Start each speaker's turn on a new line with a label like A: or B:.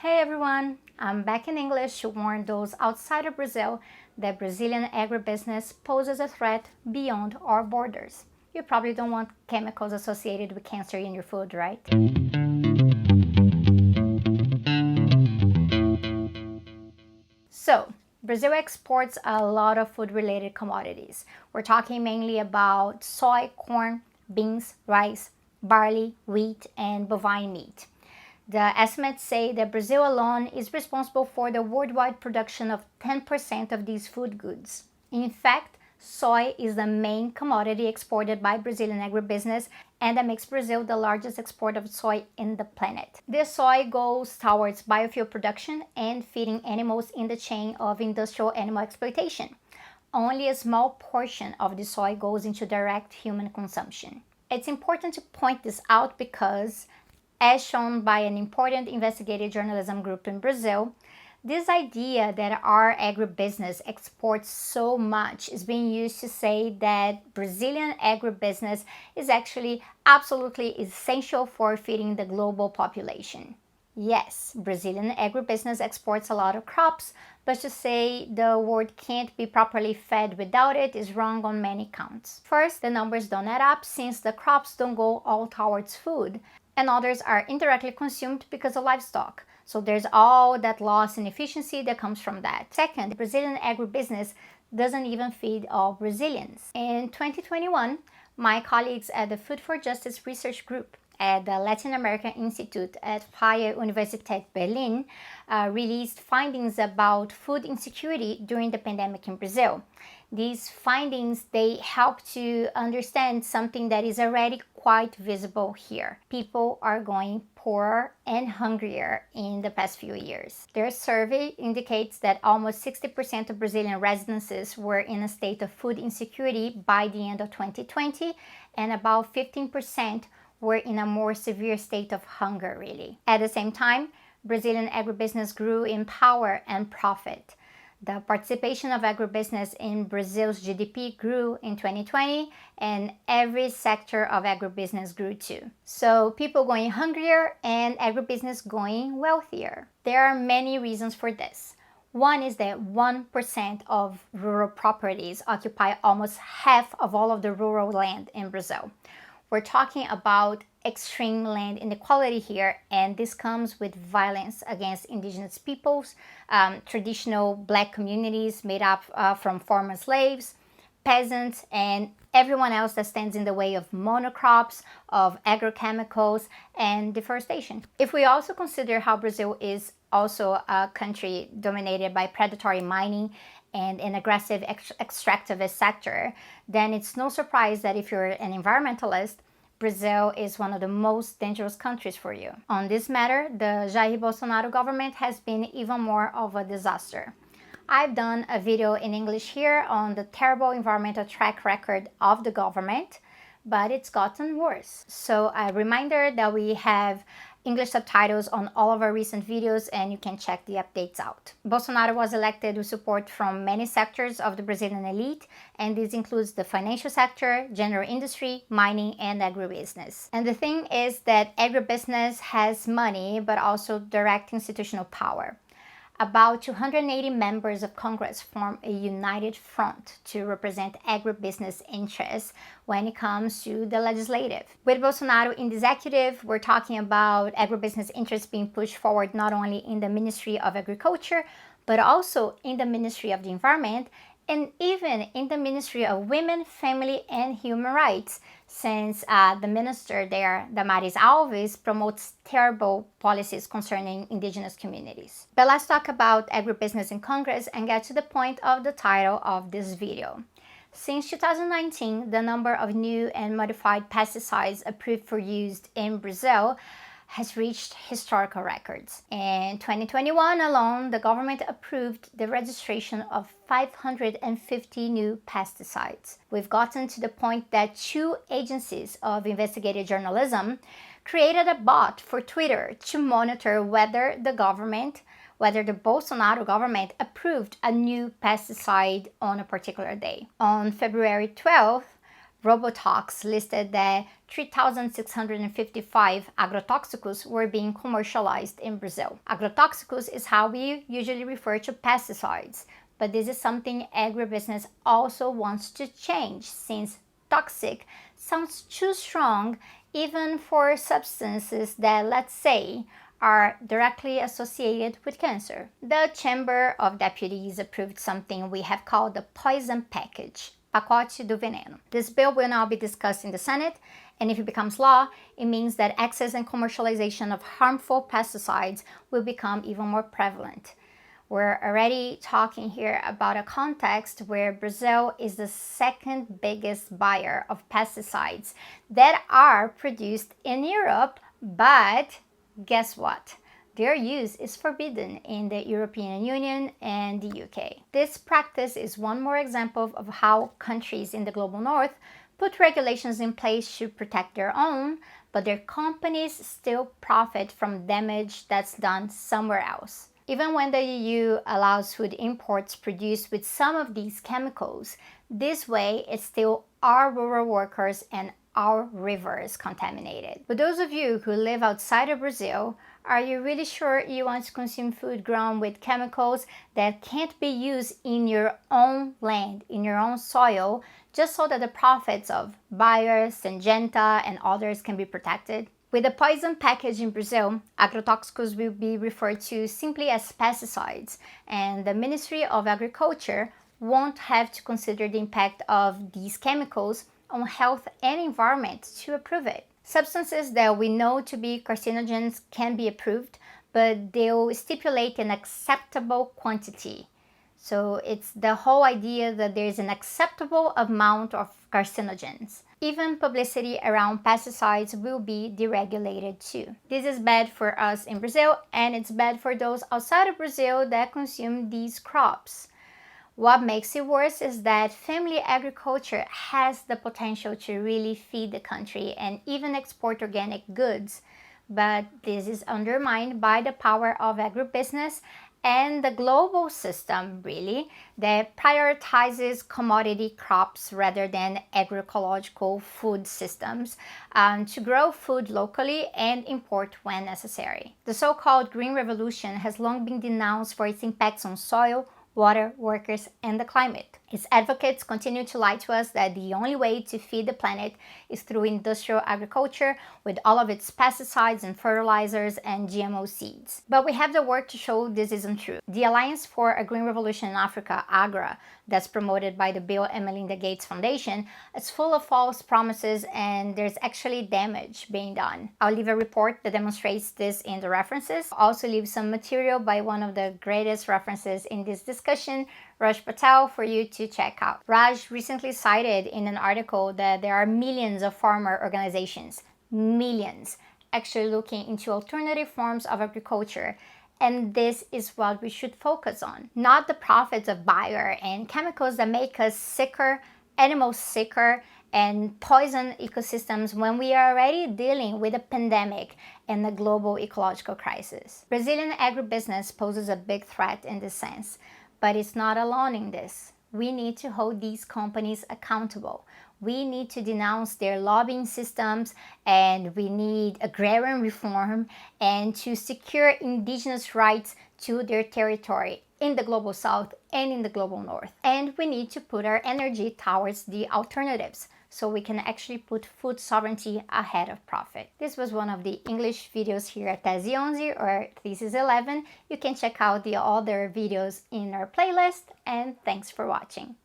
A: Hey everyone, I'm back in English to warn those outside of Brazil that Brazilian agribusiness poses a threat beyond our borders. You probably don't want chemicals associated with cancer in your food, right? So, Brazil exports a lot of food-related commodities. We're talking mainly about soy, corn, beans, rice, barley, wheat, and bovine meat. The estimates say that Brazil alone is responsible for the worldwide production of 10% of these food goods. In fact, soy is the main commodity exported by Brazilian agribusiness, and that makes Brazil the largest exporter of soy in the planet. This soy goes towards biofuel production and feeding animals in the chain of industrial animal exploitation. Only a small portion of the soy goes into direct human consumption. It's important to point this out because, as shown by an important investigative journalism group in Brazil, this idea that our agribusiness exports so much is being used to say that Brazilian agribusiness is actually absolutely essential for feeding the global population. Yes, Brazilian agribusiness exports a lot of crops, but to say the world can't be properly fed without it is wrong on many counts. First, the numbers don't add up since the crops don't go all towards food, and others are indirectly consumed because of livestock. So there's all that loss in efficiency that comes from that. Second, Brazilian agribusiness doesn't even feed all Brazilians. In 2021, my colleagues at the Food for Justice Research Group at the Latin American Institute at Freie Universität Berlin released findings about food insecurity during the pandemic in Brazil. These findings, they help to understand something that is already quite visible here. People are going poorer and hungrier in the past few years. Their survey indicates that almost 60% of Brazilian residences were in a state of food insecurity by the end of 2020, and about 15% were in a more severe state of hunger, really. At the same time, Brazilian agribusiness grew in power and profit. The participation of agribusiness in Brazil's GDP grew in 2020, and every sector of agribusiness grew too. So people going hungrier and agribusiness going wealthier. There are many reasons for this. One is that 1% of rural properties occupy almost half of all of the rural land in Brazil. We're talking about extreme land inequality here, and this comes with violence against indigenous peoples, traditional black communities made up from former slaves, peasants, and everyone else that stands in the way of monocrops, of agrochemicals, and deforestation. If we also consider how Brazil is also a country dominated by predatory mining and an aggressive extractivist sector, then it's no surprise that if you're an environmentalist, Brazil is one of the most dangerous countries for you. On this matter, the Jair Bolsonaro government has been even more of a disaster. I've done a video in English here on the terrible environmental track record of the government, but it's gotten worse. So a reminder that we have English subtitles on all of our recent videos, and you can check the updates out. Bolsonaro was elected with support from many sectors of the Brazilian elite, and this includes the financial sector, general industry, mining, and agribusiness. And the thing is that agribusiness has money, but also direct institutional power. About 280 members of Congress form a united front to represent agribusiness interests when it comes to the legislative. With Bolsonaro in the executive, we're talking about agribusiness interests being pushed forward not only in the Ministry of Agriculture, but also in the Ministry of the Environment, and even in the Ministry of Women, Family, and Human Rights, since the minister there, Damaris Alves, promotes terrible policies concerning indigenous communities. But let's talk about agribusiness in Congress and get to the point of the title of this video. Since 2019, the number of new and modified pesticides approved for use in Brazil has reached historical records. In 2021 alone, the government approved the registration of 550 new pesticides. We've gotten to the point that two agencies of investigative journalism created a bot for Twitter to monitor whether the Bolsonaro government approved a new pesticide on a particular day. On February 12th, Robotox listed that 3,655 agrotoxicus were being commercialized in Brazil. Agrotoxicus is how we usually refer to pesticides, but this is something agribusiness also wants to change, since toxic sounds too strong even for substances that, let's say, are directly associated with cancer. The Chamber of Deputies approved something we have called the poison package, pacote do veneno. This bill will now be discussed in the Senate, and if it becomes law, it means that access and commercialization of harmful pesticides will become even more prevalent. We're already talking here about a context where Brazil is the second biggest buyer of pesticides that are produced in Europe, but guess what? Their use is forbidden in the European Union and the UK. This practice is one more example of how countries in the global north put regulations in place to protect their own, but their companies still profit from damage that's done somewhere else. Even when the EU allows food imports produced with some of these chemicals, this way it's still our rural workers and our rivers contaminated. For those of you who live outside of Brazil, are you really sure you want to consume food grown with chemicals that can't be used in your own land, in your own soil, just so that the profits of Bayer, Syngenta, and others can be protected? With the poison package in Brazil, agrotoxicus will be referred to simply as pesticides, and the Ministry of Agriculture won't have to consider the impact of these chemicals on health and environment to approve it. Substances that we know to be carcinogens can be approved, but they'll stipulate an acceptable quantity. So it's the whole idea that there's an acceptable amount of carcinogens. Even publicity around pesticides will be deregulated too. This is bad for us in Brazil, and it's bad for those outside of Brazil that consume these crops. What makes it worse is that family agriculture has the potential to really feed the country and even export organic goods, but this is undermined by the power of agribusiness and the global system, really, that prioritizes commodity crops rather than agroecological food systems to grow food locally and import when necessary. The so-called Green Revolution has long been denounced for its impacts on soil, water, workers, and the climate. Its advocates continue to lie to us that the only way to feed the planet is through industrial agriculture with all of its pesticides and fertilizers and GMO seeds. But we have the work to show this isn't true. The Alliance for a Green Revolution in Africa, AGRA, that's promoted by the Bill and Melinda Gates Foundation, is full of false promises, and there's actually damage being done. I'll leave a report that demonstrates this in the references. I'll also leave some material by one of the greatest references in this discussion, Raj Patel, for you to check out. Raj recently cited in an article that there are millions of farmer organizations, millions, actually looking into alternative forms of agriculture. And this is what we should focus on, not the profits of Bayer and chemicals that make us sicker, animals sicker, and poison ecosystems when we are already dealing with a pandemic and a global ecological crisis. Brazilian agribusiness poses a big threat in this sense, but it's not alone in this. We need to hold these companies accountable. We need to denounce their lobbying systems, and we need agrarian reform and to secure indigenous rights to their territory in the global south and in the global north. And we need to put our energy towards the alternatives so we can actually put food sovereignty ahead of profit. This was one of the English videos here at Thesis 11 or Thesis 11. You can check out the other videos in our playlist, and thanks for watching.